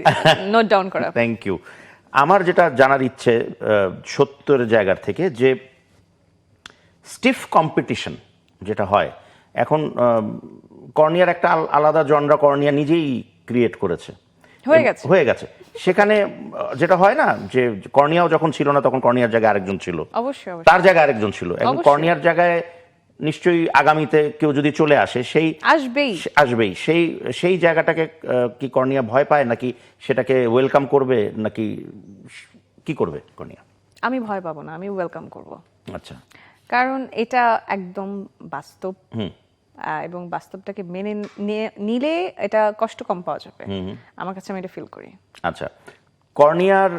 Speaker 2: নোট ডাউন করা।
Speaker 1: Thank you. আমার যেটা জানার ইচ্ছে সত্যের জায়গার থেকে, যে স্টিফ কম্পিটিশন যেটা হয় এখন, কর্নিয়ার একটা আলাদা জনরা কর্নিয়া নিজেই ক্রিয়েট করেছে, হয়ে গেছে। সেখানে যেটা হয় না, যে কর্নিয়াও যখন ছিল না তখন কর্নিয়ার জায়গায় আরেকজন ছিল,
Speaker 2: অবশ্যই
Speaker 1: তার জায়গায় আরেকজন ছিল, এবং কর্নিয়ার জায়গায় নিশ্চয়ই আগামীতে কেউ যদি চলে আসে, সেই আসবেই সেই জায়গাটাকে কি কর্নিয়া ভয় পায়, নাকি সেটাকে ওয়েলকাম করবে, নাকি কি করবে কর্নিয়া?
Speaker 2: আমি ভয় পাবো না, আমি ওয়েলকাম করব।
Speaker 1: আচ্ছা,
Speaker 2: কারণ এটা একদম বাস্তব, এবং বাস্তবটাকে মেনে নিলে এটা কষ্ট কম পাওয়া যাবে, আমার কাছে আমি এটা ফিল করি।
Speaker 1: আচ্ছা, কর্নিয়ার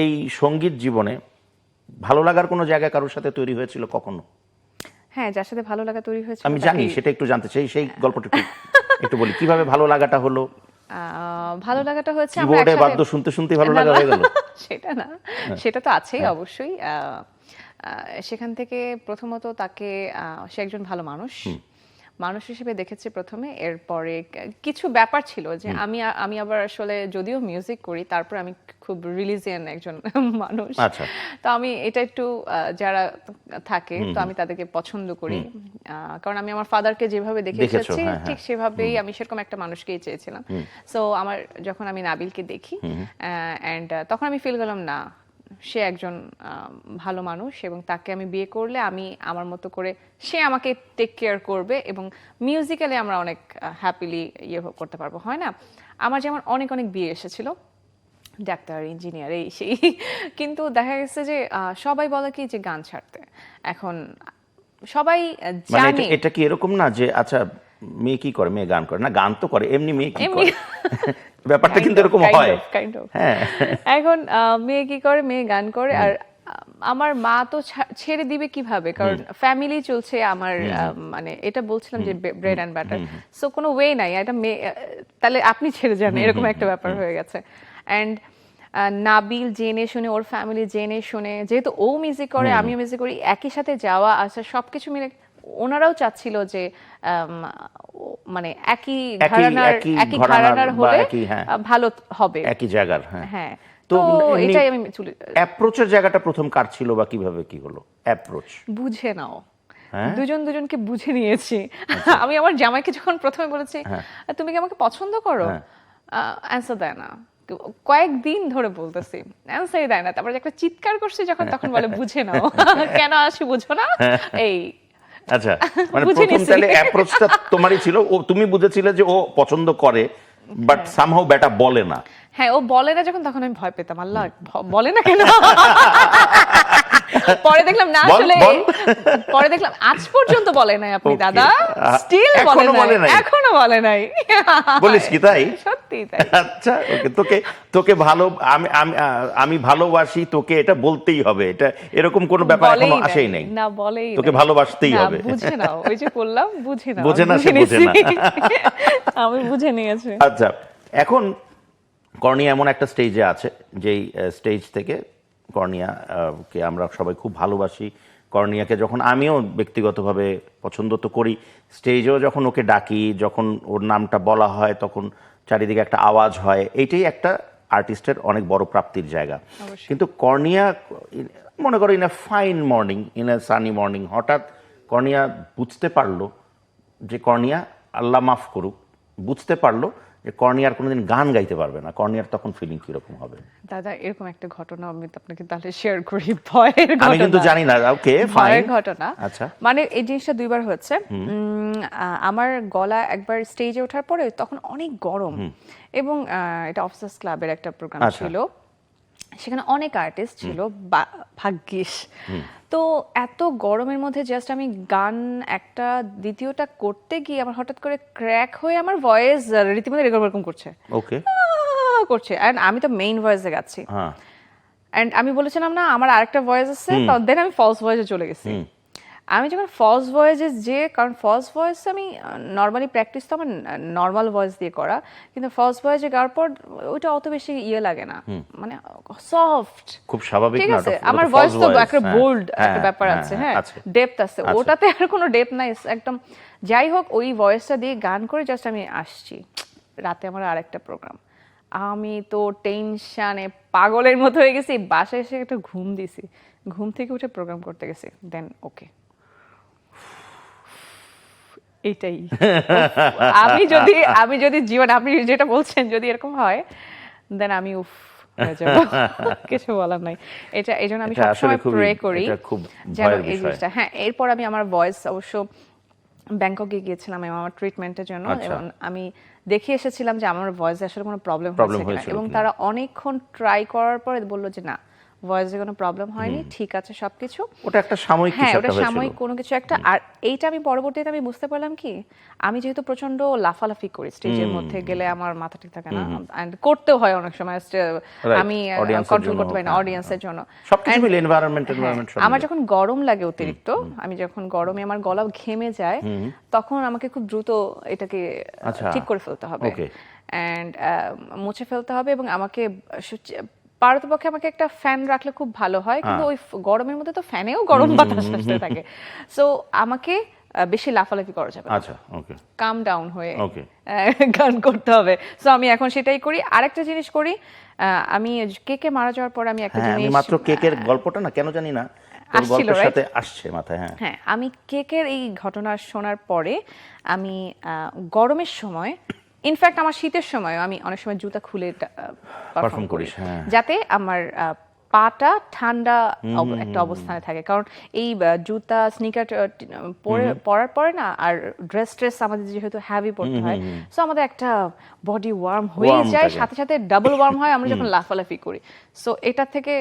Speaker 1: এই সঙ্গীত জীবনে ভালো লাগার কোনো জায়গা কারোর সাথে তৈরি হয়েছিল কখনো?
Speaker 2: হ্যাঁ, যার সাথে ভালো লাগা তৈরি হয়েছে
Speaker 1: আমি জানি, সেটা একটু জানতে চাই, সেই গল্পটা একটু বলি, কিভাবে ভালো লাগাটা হলো?
Speaker 2: ভালো লাগাটা হয়েছে আমরা
Speaker 1: কিবোর্ডে বাদ্য শুনতে শুনতে ভালো লাগা হয়ে গেল?
Speaker 2: সেটা না, সেটা তো আছেই অবশ্যই। সেখান থেকে প্রথমত তাকে সে একজন ভালো মানুষ হিসেবে দেখেছি প্রথমে। এরপরে কিছু ব্যাপার ছিল যে আমি আবার আসলে যদিও মিউজিক করি, তারপর আমি খুব রিলিজিয়ান একজন মানুষ। তো আমি এটা একটু যারা থাকে তো আমি তাদেরকে পছন্দ করি, কারণ আমি আমার ফাদারকে যেভাবে দেখে এসেছি ঠিক সেভাবেই আমি সেরকম একটা মানুষকেই চেয়েছিলাম। সো আমার যখন আমি নাবিলকে দেখি এন্ড তখন আমি ফিল করলাম না, সে একজন ভালো মানুষ এবং তাকে আমি বিয়ে করলে আমি আমার মতো করে সে আমাকে টেক কেয়ার করবে এবং মিউজিক্যালি আমরা অনেক হ্যাপিলি করতে পারবো। হয় না, আমার যেমন অনেক বিয়ে এসেছিল, ডাক্তার, ইঞ্জিনিয়ার, এই সেই, কিন্তু দেখা গেছে যে সবাই বলে কি যে গান ছাড়তে। এখন সবাই জানে
Speaker 1: এটা কি এরকম না যে আচ্ছা মেয়ে কি করে, মেয়ে গান করে না, গান তো করে, এমনি মেয়ে কি করে, ব্যাপারটা কিন্তু এরকম হয়।
Speaker 2: হ্যাঁ, এখন মেয়ে কি করে, মেয়ে গান করে। আর আমার মা তো ছেড়ে দিবে কিভাবে, কারণ ফ্যামিলি চলছে আমার, মানে এটা বলছিলাম যে ব্রেড অ্যান্ড বাটার, সো কোনো ওয়ে নাই এটা মেয়ে, তাহলে আপনি ছেড়ে যান, এরকম একটা ব্যাপার হয়ে গেছে। অ্যান্ড নাবিল জেনে শুনে, ওর ফ্যামিলি জেনে শুনে, যেহেতু ও মিউজিক করে আমিও মিউজিক করি, একই সাথে যাওয়া আসা সবকিছু মিলে ওনারাও চাচ্ছিল যে মানে একই ঘরানার হলে ভালো হবে,
Speaker 1: একই জায়গার।
Speaker 2: হ্যাঁ, তো এটাই আমি
Speaker 1: অ্যাপ্রোচের জায়গাটা প্রথম কার ছিল বা কিভাবে কি হলো অ্যাপ্রোচ?
Speaker 2: বুঝে নাও, দুজনকে বুঝে নিয়েছি। আমি আমার জামাইকে যখন প্রথমে বলেছি তুমি কি আমাকে পছন্দ করো, অ্যান্সার দেয় না, কয়েকদিন ধরে বলতেছি অ্যান্সারই দেয় না। তারপরে একটা চিৎকার করছি যখন, তখন বলে বুঝে নাও। কেন আসি বুঝো না, এই
Speaker 1: আচ্ছা, মানে প্রথম তাহলে অ্যাপ্রোচটা তোমারই ছিল, ও তুমি বুঝেছিলে যে ও পছন্দ করে, বাট সামহাউ বেটা বলে না।
Speaker 2: হ্যাঁ, ও বলে না যখন, তখন আমি ভয় পেতাম, আল্লাহ বলে না কেন। পরে দেখলাম না, আসলে পরে দেখলাম আজ পর্যন্ত বলে নাই আপনি দাদা, স্টিল বলে নাই, এখনো বলে নাই।
Speaker 1: বলিস কি তাই?
Speaker 2: সত্যি তাই।
Speaker 1: আচ্ছা, ওকে, তোকে ভালো, আমি ভালোবাসি তোকে, এটা বলতেই হবে, এটা এরকম কোনো ব্যাপার এখনো আসেই নাই
Speaker 2: না, বলেই
Speaker 1: তোকে ভালোবাসতেই হবে।
Speaker 2: বুঝে নাও, ওই যে বললাম বুঝে নাও,
Speaker 1: বোঝে না সে বোঝে না,
Speaker 2: আমি বুঝে নিয়েছি।
Speaker 1: আচ্ছা, এখন কর্নিয়া এমন একটা স্টেজে আছে যেই স্টেজ থেকে কর্নিয়া কে আমরা সবাই খুব ভালোবাসি। কর্নিয়াকে যখন আমিও ব্যক্তিগতভাবে পছন্দ তো করি, স্টেজেও যখন ওকে ডাকি, যখন ওর নামটা বলা হয় তখন চারিদিকে একটা আওয়াজ হয়, এইটাই একটা আর্টিস্টের অনেক বড় প্রাপ্তির জায়গা। কিন্তু কর্নিয়া মনে করো in a fine morning, in a sunny morning, হঠাৎ কর্নিয়া বুঝতে পারলো যে কর্নিয়া, আল্লাহ মাফ করুক, বুঝতে পারলো যে কর্নিয়ার কোনোদিন গান গাইতে পারবে না। কর্নিয়ার তখন ফিলিং কিরকম হবে?
Speaker 2: দাদা, এরকম একটা ঘটনা আমি আপনাকে তাহলে শেয়ার করি, ভয়ের ঘটনা।
Speaker 1: আমি কিন্তু জানি না, ওকে ফাইন,
Speaker 2: ঘটনা।
Speaker 1: আচ্ছা,
Speaker 2: মানে এই জিনিসটা দুইবার হচ্ছে। আমার গলা একবার স্টেজে ওঠার পরে তখন অনেক গরম, এবং এটা অফিসার্স ক্লাবের একটা প্রোগ্রাম ছিল, সেখানে অনেক আর্টিস্ট ছিল, ভাগ্যিস। তো এত গরমের মধ্যে জাস্ট আমি গান একটা দ্বিতীয়টা করতে গিয়ে আমার হঠাৎ করে ক্র্যাক হয়ে আমার ভয়েস রীতিমতো এরকম করছে,
Speaker 1: ওকে
Speaker 2: করছে, এন্ড আমি তো মেইন ভয়েসে গাচ্ছি, এন্ড আমি বলেছিলাম না আমার আরেকটা ভয়েস আছে, দেন আমি ফলস ভয়েসে চলে গেছি। আমি যখন ফলস ভয়েসে কারণ ফলস ভয়েস আমি নর্মালি প্র্যাকটিস তো আমার নর্মাল ভয়েস দিয়ে করা, কিন্তু ফলস ভয়েসে গাওয়ার পর ওইটা অত বেশি লাগে না, মানে সফট,
Speaker 1: খুব স্বাভাবিক।
Speaker 2: ঠিক আছে, আমার ভয়েস তো একটা বোল্ড একটা ব্যাপার আছে, হ্যাঁ, ডেপথ আছে, ওটাতে আর কোনো ডেপথ নাই একদম। যাই হোক, ওই ভয়েসটা দিয়ে গান করে জাস্ট আমি আসছি। রাতে আমার আরেকটা প্রোগ্রাম, আমি তো টেনশনে পাগলের মতো হয়ে গেছি, বাসায় এসে একটা ঘুম দিছি, ঘুম থেকে উঠে প্রোগ্রাম করতে গেছি, দেন ওকে, এইটাই। আমি যদি জীবন, আপনি যেটা বলছেন যদি এরকম হয়, দেন আমি হয়ে যাব, কিছু বলার নাই। এটা এই জন্য আমি সবসময় প্রে করি যেন এই জিনিসটা। হ্যাঁ, এরপর আমি আমার ভয়েস অবশ্য ব্যাংককে গিয়েছিলাম আমার ট্রিটমেন্টের জন্য, এবং আমি দেখে এসেছিলাম যে আমার ভয়েসে আসলে কোনো প্রবলেম হয়েছে, এবং তারা অনেকক্ষণ ট্রাই করার পরে বললো যে না, ভয়েসে কোনো প্রবলেম হয়নি, ঠিক আছে সবকিছু।
Speaker 1: ওটা একটা সাময়িক,
Speaker 2: হ্যাঁ, ওটা সাময়িক কোনো কিছু একটা। আর এইটা আমি পরবর্তীতে আমি বুঝতে পারলাম কি, আমি যেহেতু প্রচন্ড লাফালাফি করি স্টেজের মধ্যে গেলে, আমার মাথা ঠিক থাকে না, এন্ড করতেও হয় অনেক সময়, আমি কন্ট্রোল করতে পারি না অডিয়েন্সের জন্য,
Speaker 1: সবকিছু মিলে এনভায়রনমেন্ট।
Speaker 2: আমার যখন গরম লাগে অতিরিক্ত, আমি যখন গরমে আমার গলা ঘেমে যায়, তখন আমাকে খুব দ্রুত এটাকে ঠিক করে ফেলতে হবে, এন্ড মুছে ফেলতে হবে, এবং আমাকে পারতপক্ষে আমাকে একটা ফ্যান রাখলে খুব ভালো হয়, কিন্তু ওই গরমের মধ্যে তো ফ্যানেও গরম বাতাস আসতে থাকে, সো আমাকে বেশি লাফালাফি করা যাবে না,
Speaker 1: আচ্ছা ওকে,
Speaker 2: কাম ডাউন হয়ে
Speaker 1: ওকে,
Speaker 2: গান করতে হবে। সো আমি এখন সেটাই করি। আরেকটা জিনিস করি, আমি কেকে মারা যাওয়ার পর আমি একটা
Speaker 1: হ্যাঁ আমি
Speaker 2: জিনিস,
Speaker 1: মাত্র কেকের গল্পটা না কেন জানি না তোর
Speaker 2: আসছিল,
Speaker 1: গল্পের
Speaker 2: right?
Speaker 1: সাথে আসছে মাথায়। হ্যাঁ
Speaker 2: হ্যাঁ, আমি কেকের এই ঘটনা শোনার পরে আমি গরমের সময়, ইনফ্যাক্ট আমার শীতের সময় আমি অনেক সময় জুতা খুলে পারফর্ম করি,
Speaker 1: করিস, হ্যাঁ।
Speaker 2: যাতে আমার পাটা ঠান্ডা একটা অবস্থানে থাকে। কারণ এই জুতা স্নিকার পরার পরে না, আর ড্রেস আমাদের যেহেতু হ্যাভি পড়তে হয়, সো আমাদের একটা বডি ওয়ার্ম হয়ে
Speaker 1: Warm
Speaker 2: যায়,
Speaker 1: থাকে।
Speaker 2: সাথে সাথে ডাবল ওয়ার্ম হয় আমরা যখন লাফালাফি করি। সো এটা থেকে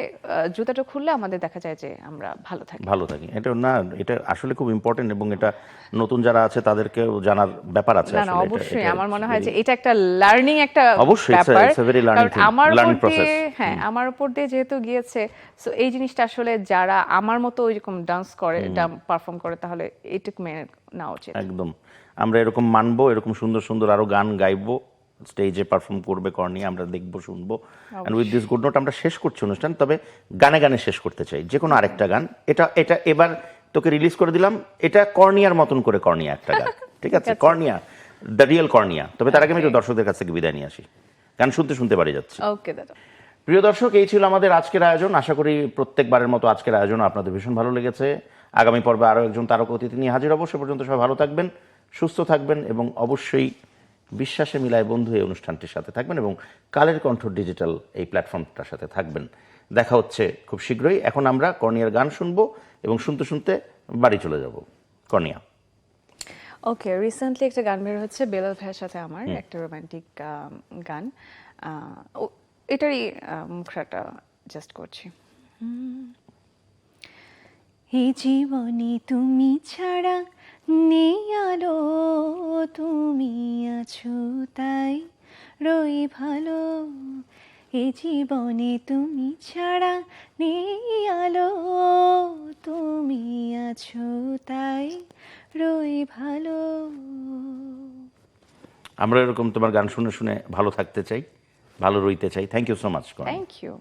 Speaker 2: জুতাটা খুললে আমাদের দেখা যায় যে আমরা ভালো থাকি।
Speaker 1: ভালো থাকি, এটা না, এটা আসলে খুব ইম্পর্টেন্ট এবং এটা নতুন যারা আছে তাদেরকেও জানার ব্যাপার আছে
Speaker 2: না না,
Speaker 1: আসলে।
Speaker 2: অবশ্যই আমার মনে হয় যে এটা একটা লার্নিং একটা
Speaker 1: অবশ্যই,
Speaker 2: ব্যাপার,
Speaker 1: it's a very learning
Speaker 2: কারণ
Speaker 1: thing,
Speaker 2: আমার
Speaker 1: learning
Speaker 2: উপর দিয়ে,
Speaker 1: process.
Speaker 2: হ্যাঁ আমার উপর দিয়ে যেহেতু গিয়েছে, সো এই জিনিসটা আসলে যারা আমার মতো ওইরকম ডান্স করে, পারফর্ম করে, তাহলে এইটুকু মেনে নেওয়া উচিত।
Speaker 1: একদম, আমরা এরকম মানবো, এরকম সুন্দর সুন্দর আরো গান গাইবো, স্টেজে পারফর্ম করবে কর্ণিয়া, আমরা দেখবো শুনবো। And with this good note আমরা শেষ করছি অনুষ্ঠান, তবে গানে গানে শেষ করতে চাই, যে কোনো আরেকটা গান। এটা এটা এবার তোকে রিলিজ করে দিলাম, এটা কর্ণিয়ার মতন করে কর্ণিয়া একটা গান, ঠিক আছে? কর্ণিয়া, দ্য রিয়েল কর্ণিয়া। তবে তার আগে আমি একটু দর্শকদের কাছ থেকে বিদায় নিয়ে আসি, গান শুনতে শুনতে বাড়ি যাচ্ছি।
Speaker 2: ওকে দাদা।
Speaker 1: প্রিয় দর্শক, এই ছিল আমাদের আজকের আয়োজন। আশা করি প্রত্যেকবারের মতো আজকের আয়োজন আপনাদের ভীষণ ভালো লেগেছে। আগামী পর্বে আরও একজন তারকা অতিথি নিয়ে হাজির হব। সে পর্যন্ত সবাই ভালো থাকবেন, সুস্থ থাকবেন এবং অবশ্যই বিশ্বাসে মিলায় বন্ধু এই অনুষ্ঠানটির সাথে থাকবেন এবং কালের কণ্ঠ ডিজিটাল এই প্ল্যাটফর্মটার সাথে থাকবেন। দেখা হচ্ছে খুব শীঘ্রই। এখন আমরা কর্ণিয়ার গান শুনবো এবং শুনতে শুনতে বাড়ি চলে যাব। কর্ণিয়া।
Speaker 2: ওকে, রিসেন্টলি একটা গান বের হচ্ছে বেলাল ভাইয়ের সাথে আমার, একটা রোমান্টিক গান, এটারই মুখটা জাস্ট করছি। এই জীবনে তুমি ছাড়া নেই আলো, তুমি আছো তাই রই ভালো। এই জীবনে তুমি ছাড়া নেই আলো, তুমি আছো তাই রই ভালো।
Speaker 1: আমরা এরকম তোমার গান শুনে শুনে ভালো থাকতে চাই, ভালো রইতে চাই। Thank you so much.
Speaker 2: Thank you.